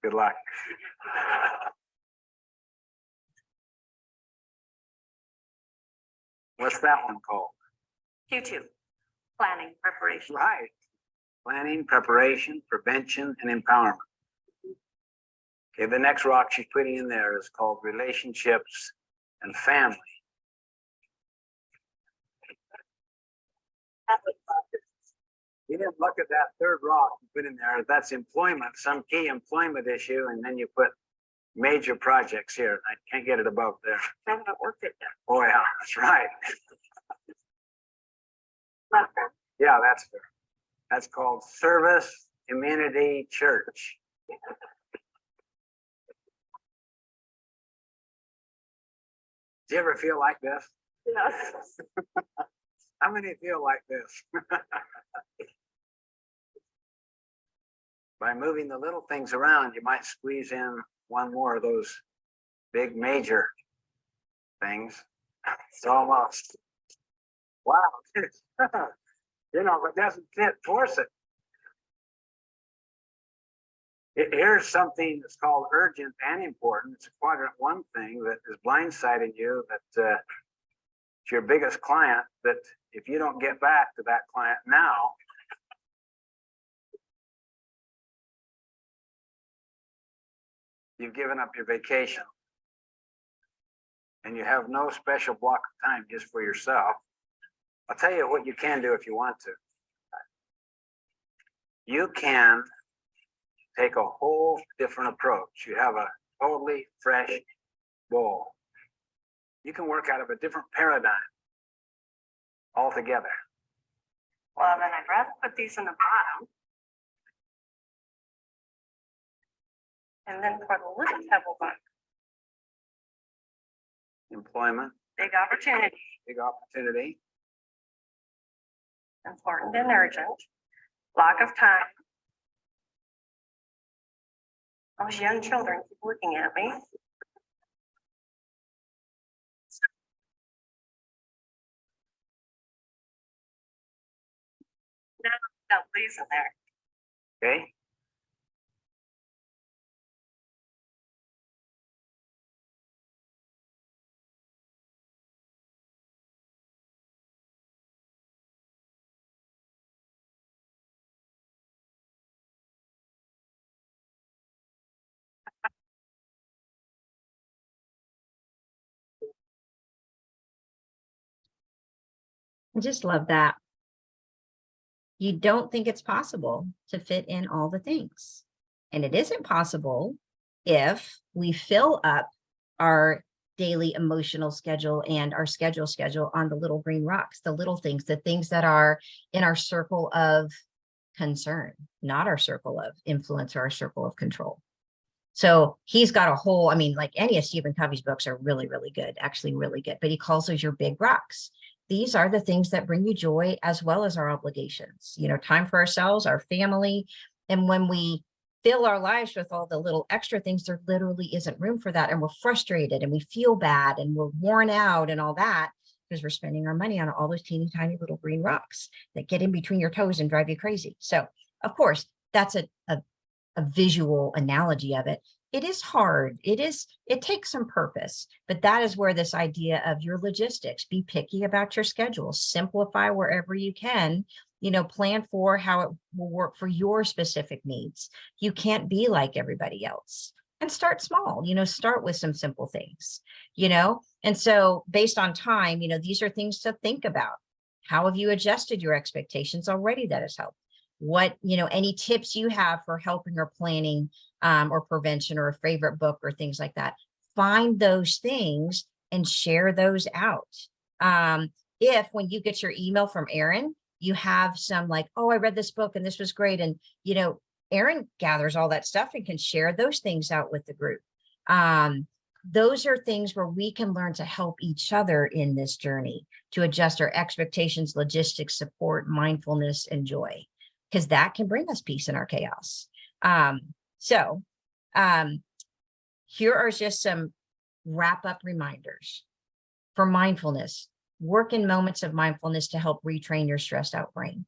Good luck. What's that one called? Q2, planning, preparation. Right. Planning, preparation, prevention, and empowerment. Okay, the next rock she's putting in there is called relationships and family. You didn't look at that third rock you put in there. That's employment, some key employment issue, and then you put major projects here. I can't get it above there. I haven't worked it yet. Oh yeah, that's right. Yeah, that's fair. That's called service, community, church. Do you ever feel like this? Yes. How many feel like this? By moving the little things around, you might squeeze in one more of those big major things. It's almost, wow. You know, if it doesn't fit, force it. Here's something that's called urgent and important. It's a quadrant 1 thing that is blindsiding you, that it's your biggest client, that if you don't get back to that client now, you've given up your vacation and you have no special block of time just for yourself. I'll tell you what you can do if you want to. You can take a whole different approach. You have a totally fresh goal. You can work out of a different paradigm altogether. Well, then I'd rather put these in the bottom. And then for the little pebble buck, Employment, big opportunity, big opportunity. important and urgent, block of time. Those young children keep looking at me. Now, that leaves in there. Okay. I just love that. You don't think it's possible to fit in all the things. And it isn't possible if we fill up our daily emotional schedule and our schedule on the little green rocks, the little things, the things that are in our circle of concern, not our circle of influence or our circle of control. So he's got a whole, I mean, like any of Stephen Covey's books are really, really good, actually really good, but he calls those your big rocks. These are the things that bring you joy as well as our obligations, you know, time for ourselves, our family. And when we fill our lives with all the little extra things, there literally isn't room for that. And we're frustrated and we feel bad and we're worn out and all that because we're spending our money on all those teeny tiny little green rocks that get in between your toes and drive you crazy. So of course, that's a visual analogy of it. It is hard. It takes some purpose, but that is where this idea of your logistics, be picky about your schedule, simplify wherever you can, you know, plan for how it will work for your specific needs. You can't be like everybody else, and start small, you know, start with some simple things, you know, and so based on time, you know, these are things to think about. How have you adjusted your expectations already that has helped? what, any tips you have for helping or planning or prevention or a favorite book or things like that. Find those things and share those out. If when you get your email from Erin, you have some like, oh, I read this book and this was great. And, Erin gathers all that stuff and can share those things out with the group. Those are things where we can learn to help each other in this journey to adjust our expectations, logistics, support, mindfulness, and joy, because that can bring us peace in our chaos. Here are just some wrap up reminders for mindfulness. Work in moments of mindfulness to help retrain your stressed out brain.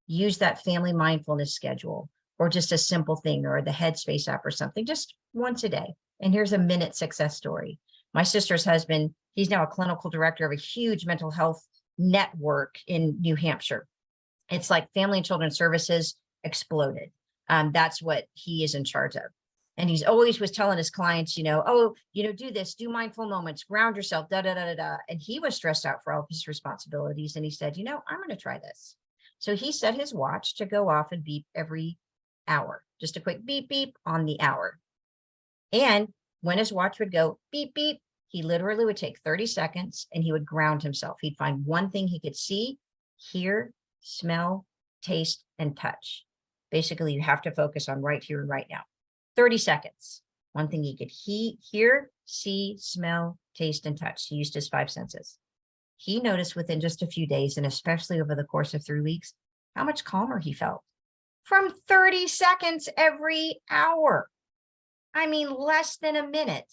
Use that family mindfulness schedule or just a simple thing or the Headspace app or something, just once a day. And here's a minute success story. My sister's husband, he's now a clinical director of a huge mental health network in New Hampshire. It's like Family and Children's Services exploded. That's what he is in charge of. And he's always was telling his clients, do this, do mindful moments, ground yourself, da, da, da, da, da. And he was stressed out for all of his responsibilities. And he said, I'm going to try this. So he set his watch to go off and beep every hour, just a quick beep, beep on the hour. And when his watch would go beep, beep, he literally would take 30 seconds and he would ground himself. He'd find one thing he could see, hear, smell, taste, and touch. Basically, you have to focus on right here and right now. 30 seconds. One thing he could hear, see, smell, taste, and touch. He used his 5 senses. He noticed within just a few days, and especially over the course of 3 weeks, how much calmer he felt from 30 seconds every hour. I mean, less than a minute.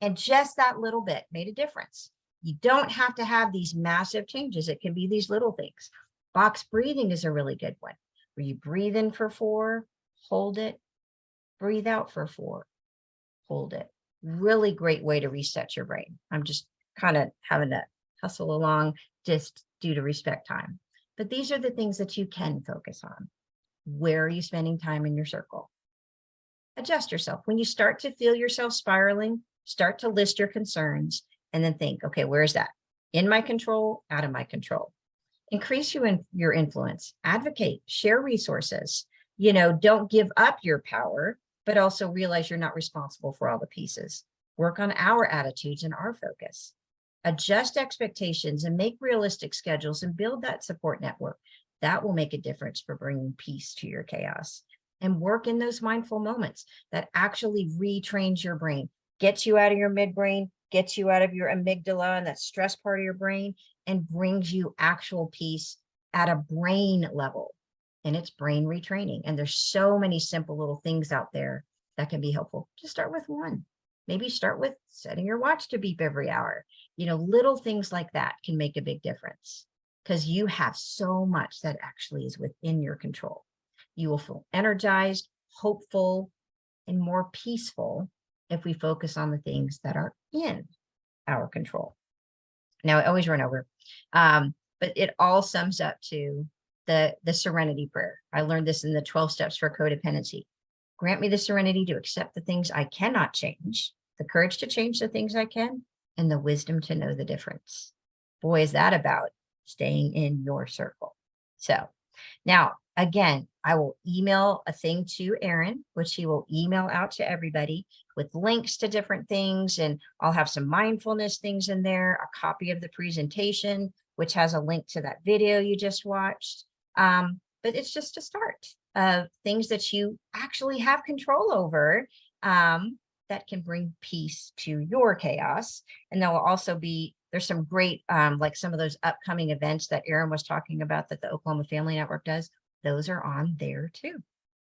And just that little bit made a difference. You don't have to have these massive changes. It can be these little things. Box breathing is a really good one, where you breathe in for 4, hold it, breathe out for 4, hold it. Really great way to reset your brain. I'm just kind of having to hustle along just due to respect time. But these are the things that you can focus on. Where are you spending time in your circle? Adjust yourself. When you start to feel yourself spiraling, start to list your concerns and then think, okay, where's that? In my control, out of my control. Increase your influence, advocate, share resources. Don't give up your power, but also realize you're not responsible for all the pieces. Work on our attitudes and our focus. Adjust expectations and make realistic schedules and build that support network. That will make a difference for bringing peace to your chaos. And work in those mindful moments that actually retrains your brain, gets you out of your midbrain, gets you out of your amygdala and that stress part of your brain, and brings you actual peace at a brain level. And it's brain retraining. And there's so many simple little things out there that can be helpful. Just start with one. Maybe start with setting your watch to beep every hour. Little things like that can make a big difference because you have so much that actually is within your control. You will feel energized, hopeful, and more peaceful if we focus on the things that are in our control. Now, I always run over, but it all sums up to the serenity prayer. I learned this in the 12 steps for codependency. Grant me the serenity to accept the things I cannot change, the courage to change the things I can, and the wisdom to know the difference. Boy, is that about staying in your circle. So now, again, I will email a thing to Erin, which he will email out to everybody with links to different things. And I'll have some mindfulness things in there, a copy of the presentation, which has a link to that video you just watched. But it's just a start of things that you actually have control over that can bring peace to your chaos. And there will also be, there's some great, like some of those upcoming events that Erin was talking about that the Oklahoma Family Network does. Those are on there too.